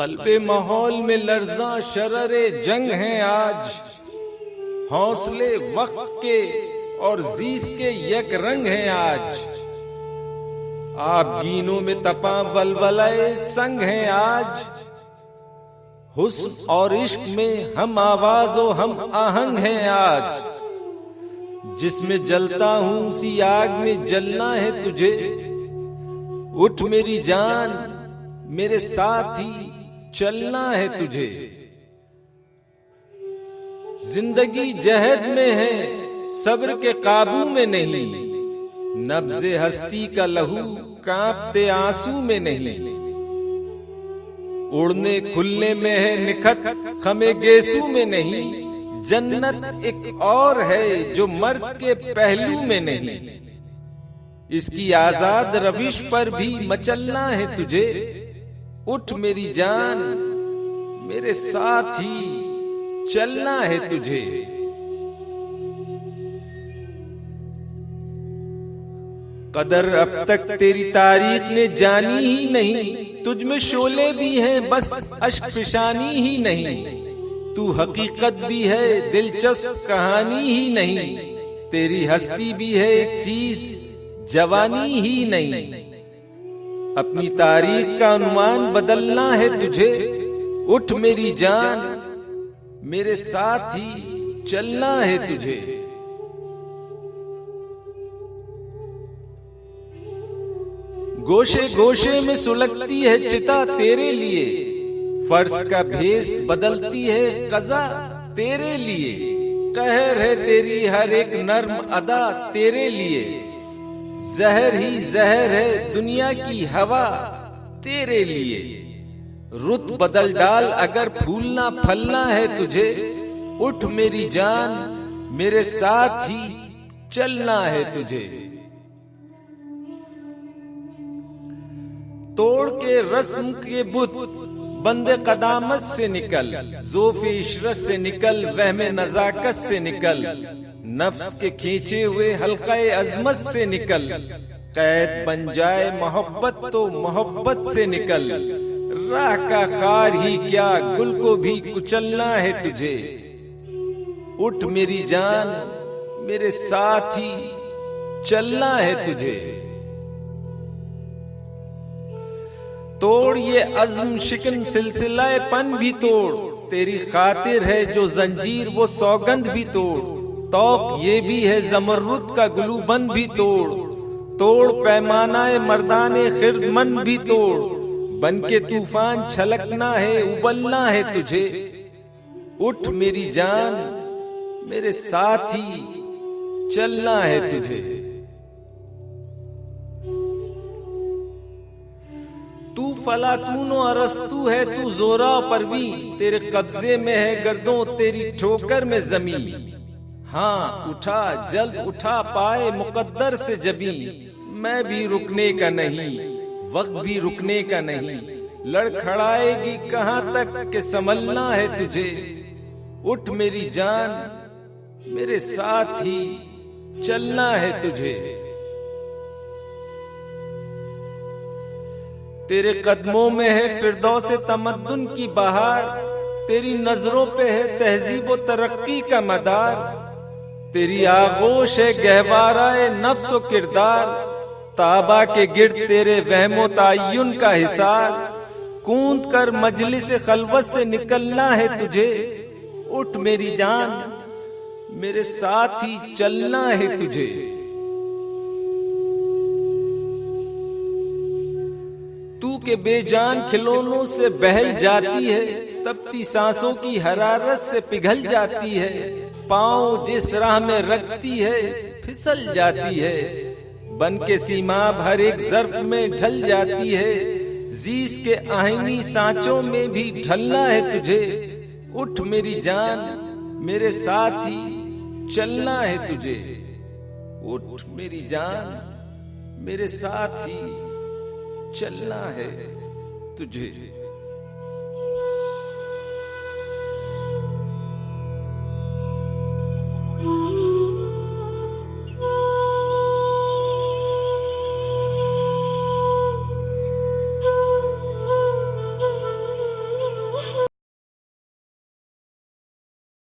कल्बे माहौल में लर्जा शररे जंग हैं आज, हौसले वक्त के और जीस के यक रंग हैं आज। आप गीनों में तपा वलवलाए संग हैं आज, हुस्न और इश्क में हम आवाज और हम आहंग हैं आज। जिसमें जलता हूं उसी आग में जलना है तुझे, उठ मेरी जान मेरे साथ ही चलना है तुझे। जिंदगी जहद में है सब्र के काबू में नहीं, नब्ज़े हस्ती का लहू कांपते आंसू में नहीं। उड़ने खुलने में है निखत खमे गेसू में नहीं, जन्नत एक और है जो मर्द के पहलू में नहीं। इसकी आजाद रविश पर भी मचलना है तुझे, उठ मेरी जान मेरे साथ ही चलना है तुझे। कदर अब तक तेरी तारीख ने जानी ही नहीं, तुझ में शोले भी हैं बस अश्क फिशानी ही नहीं। तू हकीकत भी है दिलचस्प कहानी ही नहीं, तेरी हस्ती भी है एक चीज जवानी ही नहीं। अपनी तारीख का अनुमान बदलना है तुझे, उठ मेरी जान मेरे साथ ही चलना है तुझे। गोशे गोशे में सुलगती है चिता तेरे लिए, फर्श का भेस बदलती है कज़ा तेरे लिए। कहर है तेरी हर एक नर्म अदा तेरे लिए, जहर ही जहर है दुनिया की हवा तेरे लिए। रुत बदल डाल अगर फूलना फलना है तुझे, उठ मेरी जान मेरे साथ ही चलना है तुझे। तोड़ के रस्म के बुत बंदे कदामत से निकल, ज़ोफ़े इशरत से निकल, वहमे नज़ाकत से निकल, नफ्स के खींचे हुए हल्क़ाए अज़मत से निकल। कैद बन जाए मोहब्बत तो मोहब्बत से निकल, राह का खार ही क्या गुल को भी कुचलना है तुझे। उठ मेरी जान मेरे साथ ही चलना है तुझे। तोड़ ये अज़्म शिकन सिलसिलाए पन भी तोड़, तेरी खातिर है जो जंजीर वो सौगंध भी तोड़। तौक ये भी है ज़मरुद का गुलूबंद भी तोड़, तोड़ पैमानाए मर्दाने खिरदमंद भी तोड़। बन के तूफान छलकना है उबलना है तुझे, उठ मेरी जान मेरे साथ ही चलना है तुझे। तू फलातूनो अरस्तू है तू जोरा परवी, तेरे कब्जे में है गर्दों तेरी ठोकर में जमीन। हाँ उठा जल्द उठा पाए मुकद्दर से जबी, मैं भी रुकने का नहीं वक्त भी रुकने का नहीं। लड़खड़ाएगी कहां तक के संभलना है तुझे, उठ मेरी जान मेरे साथ ही चलना है तुझे। तेरे कदमों में है फिरदौस तमद्दुन की बहार, तेरी नजरों पे है तहजीब व तरक्की का मदार। तेरी आगोश है गहवाराए नफ्स व किरदार, ताबा के गिर्द तेरे वहमो तायुन का हिसार। कूद कर मजलिस खलवत से निकलना है तुझे, उठ मेरी जान मेरे साथ ही चलना है तुझे। तू के बेजान खिलौनों से बहल जाती है, तपती सांसों की हरारत से पिघल जाती है। पाँव जिस राह में रखती है फिसल जाती है, बन के सीमाब हर एक ज़र्फ में ढल जाती है। जीस के आईनी सांचों में भी ढलना है तुझे, उठ मेरी जान मेरे साथ ही चलना है तुझे। उठ मेरी जान मेरे साथ ही चलना है तुझे।